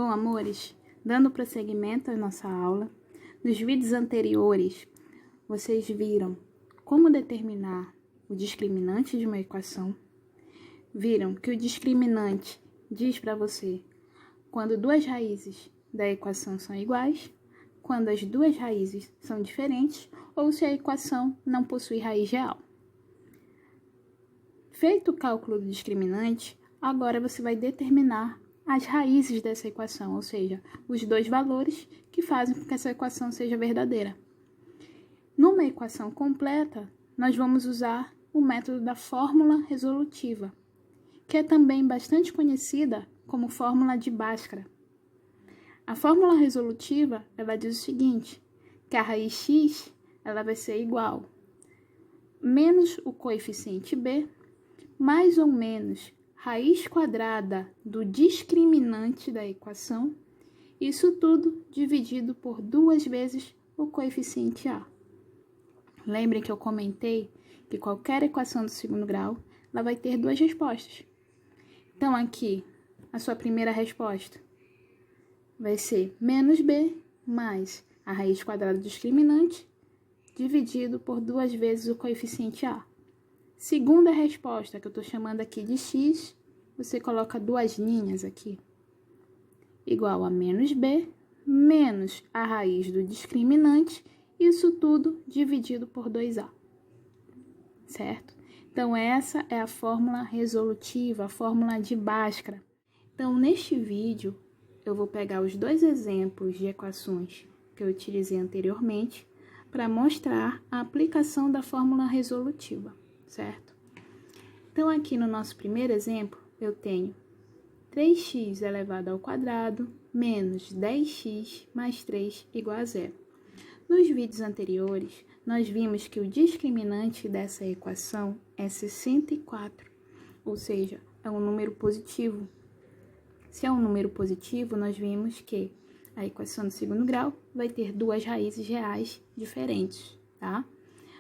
Bom, amores, dando prosseguimento à nossa aula, nos vídeos anteriores, vocês viram como determinar o discriminante de uma equação, viram que o discriminante diz para você quando duas raízes da equação são iguais, quando as duas raízes são diferentes ou se a equação não possui raiz real. Feito o cálculo do discriminante, agora você vai determinar as raízes dessa equação, ou seja, os dois valores que fazem com que essa equação seja verdadeira. Numa equação completa, nós vamos usar o método da fórmula resolutiva, que é também bastante conhecida como fórmula de Bhaskara. A fórmula resolutiva, ela diz o seguinte, que a raiz x ela vai ser igual menos o coeficiente b, mais ou menos raiz quadrada do discriminante da equação, isso tudo dividido por 2 vezes o coeficiente a. Lembrem que eu comentei que qualquer equação do segundo grau, ela vai ter 2 respostas. Então, aqui, a sua primeira resposta vai ser menos b mais a raiz quadrada do discriminante dividido por 2 vezes o coeficiente a. Segunda resposta, que eu estou chamando aqui de x, você coloca 2 linhas aqui, igual a menos b, menos a raiz do discriminante, isso tudo dividido por 2a, certo? Então, essa é a fórmula resolutiva, a fórmula de Bhaskara. Então, neste vídeo, eu vou pegar os 2 exemplos de equações que eu utilizei anteriormente para mostrar a aplicação da fórmula resolutiva, certo? Então, aqui no nosso primeiro exemplo, eu tenho 3x elevado ao quadrado menos 10x mais 3 igual a 0. Nos vídeos anteriores, nós vimos que o discriminante dessa equação é 64, ou seja, é um número positivo. Se é um número positivo, nós vimos que a equação do segundo grau vai ter 2 raízes reais diferentes, tá?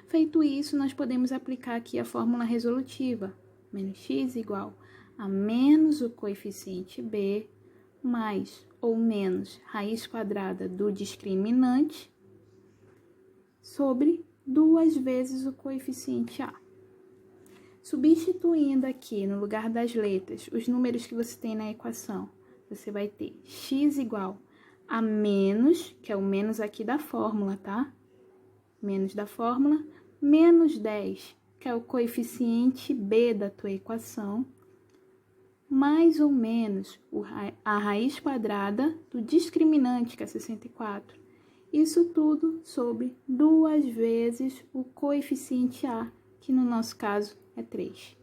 Feito isso, nós podemos aplicar aqui a fórmula resolutiva, menos x igual a menos o coeficiente b mais ou menos raiz quadrada do discriminante sobre 2 vezes o coeficiente a. Substituindo aqui, no lugar das letras, os números que você tem na equação, você vai ter x igual a menos, que é o menos aqui da fórmula, tá? Menos da fórmula, menos 10, que é o coeficiente b da tua equação, mais ou menos a raiz quadrada do discriminante, que é 64. Isso tudo sobre 2 vezes o coeficiente a, que no nosso caso é 3.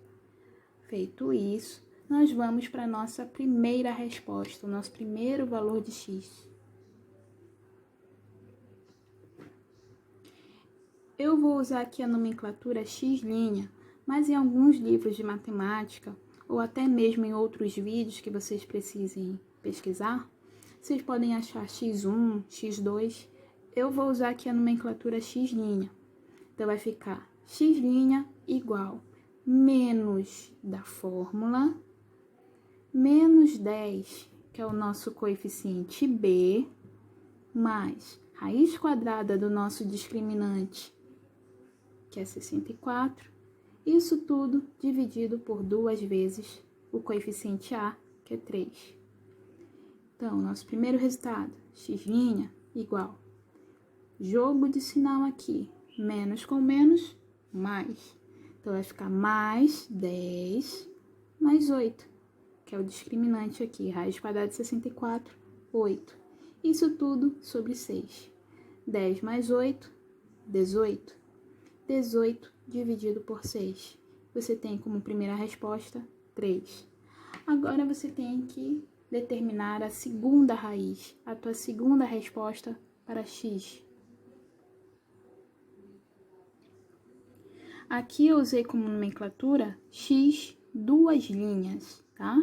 Feito isso, nós vamos para a nossa primeira resposta, o nosso primeiro valor de x. Eu vou usar aqui a nomenclatura x', mas em alguns livros de matemática, ou até mesmo em outros vídeos que vocês precisem pesquisar, vocês podem achar x1, x2, eu vou usar aqui a nomenclatura x'. Então, vai ficar x' igual menos da fórmula, menos 10, que é o nosso coeficiente b, mais raiz quadrada do nosso discriminante, que é 64, isso tudo dividido por 2 vezes o coeficiente a, que é 3. Então, nosso primeiro resultado, x' igual, jogo de sinal aqui, menos com menos, mais. Então, vai ficar mais 10 mais 8, que é o discriminante aqui, raiz quadrada de 64, 8. Isso tudo sobre 6. 10 mais 8, 18. 18 dividido por 6. Você tem como primeira resposta 3. Agora você tem que determinar a segunda raiz, a tua segunda resposta para x. Aqui eu usei como nomenclatura x 2 linhas, tá?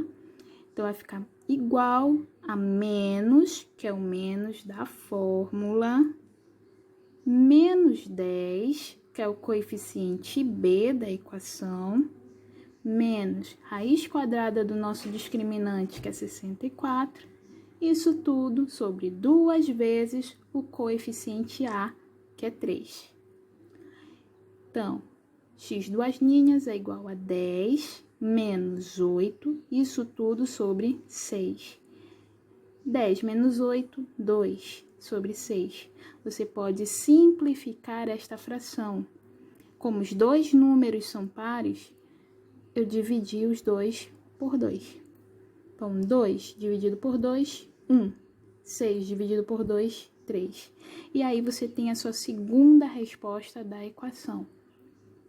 Então, vai ficar igual a menos, que é o menos da fórmula, menos 10, que é o coeficiente b da equação, menos raiz quadrada do nosso discriminante, que é 64, Isso tudo sobre 2 vezes o coeficiente A, que é 3. Então, x duas ninhas é igual a 10 menos 8, isso tudo sobre 6. 10 menos 8, 2 sobre 6. Você pode simplificar esta fração. Como os dois números são pares, eu dividi os dois por 2. Então, 2 dividido por 2, 1. 6 dividido por 2, 3. E aí você tem a sua segunda resposta da equação,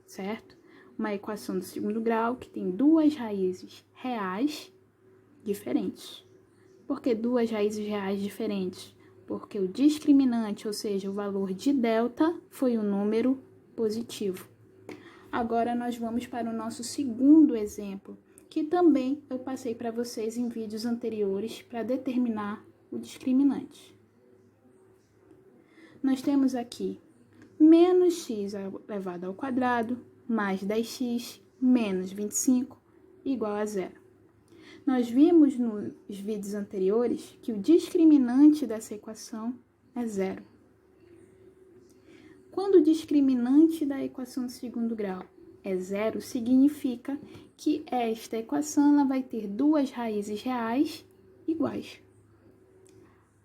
certo? Uma equação do segundo grau que tem duas raízes reais diferentes. Por que duas raízes reais diferentes? Porque o discriminante, ou seja, o valor de delta, foi um número positivo. Agora nós vamos para o nosso segundo exemplo, que também eu passei para vocês em vídeos anteriores para determinar o discriminante. Nós temos aqui menos x elevado ao quadrado mais 10x menos 25 igual a zero. Nós vimos nos vídeos anteriores que o discriminante dessa equação é zero. Quando o discriminante da equação do segundo grau é zero, significa que esta equação ela vai ter duas raízes reais iguais.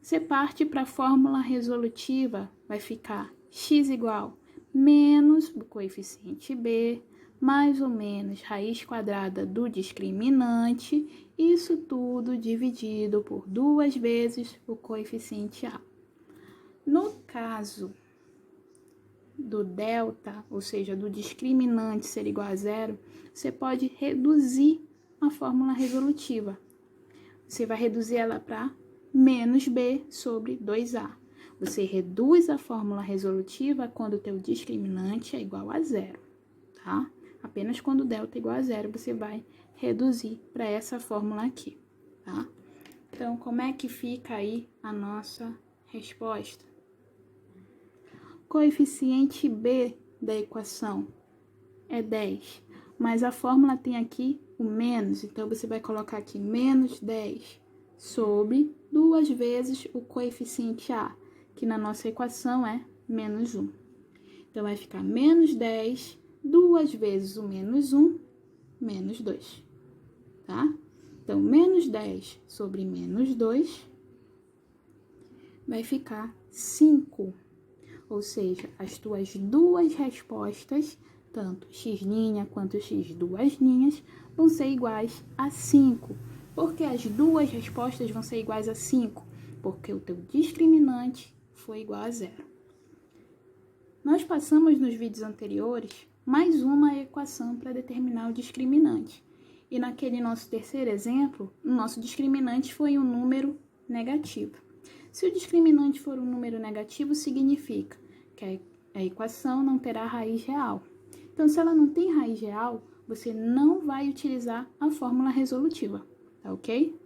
Você parte para a fórmula resolutiva, vai ficar x igual menos o coeficiente b, mais ou menos raiz quadrada do discriminante, isso tudo dividido por 2 vezes o coeficiente a. No caso do delta, ou seja, do discriminante ser igual a zero, você pode reduzir a fórmula resolutiva. Você vai reduzir ela para menos b sobre 2a. Você reduz a fórmula resolutiva quando o teu discriminante é igual a zero, tá? Apenas quando o delta é igual a zero, você vai reduzir para essa fórmula aqui, tá? Então, como é que fica aí a nossa resposta? Coeficiente b da equação é 10, mas a fórmula tem aqui o menos, então você vai colocar aqui menos 10 sobre 2 vezes o coeficiente a, que na nossa equação é menos 1. Então, vai ficar menos 10, 2 vezes o menos 1, menos 2, tá? Então, menos 10 sobre menos 2 vai ficar 5. Ou seja, as tuas duas respostas, tanto x' quanto x duas ninhas, vão ser iguais a 5. Por que as duas respostas vão ser iguais a 5? Porque o teu discriminante foi igual a zero. Nós passamos nos vídeos anteriores mais uma equação para determinar o discriminante. E naquele nosso terceiro exemplo, o nosso discriminante foi um número negativo. Se o discriminante for um número negativo, significa que a equação não terá raiz real. Então, se ela não tem raiz real, você não vai utilizar a fórmula resolutiva, tá ok?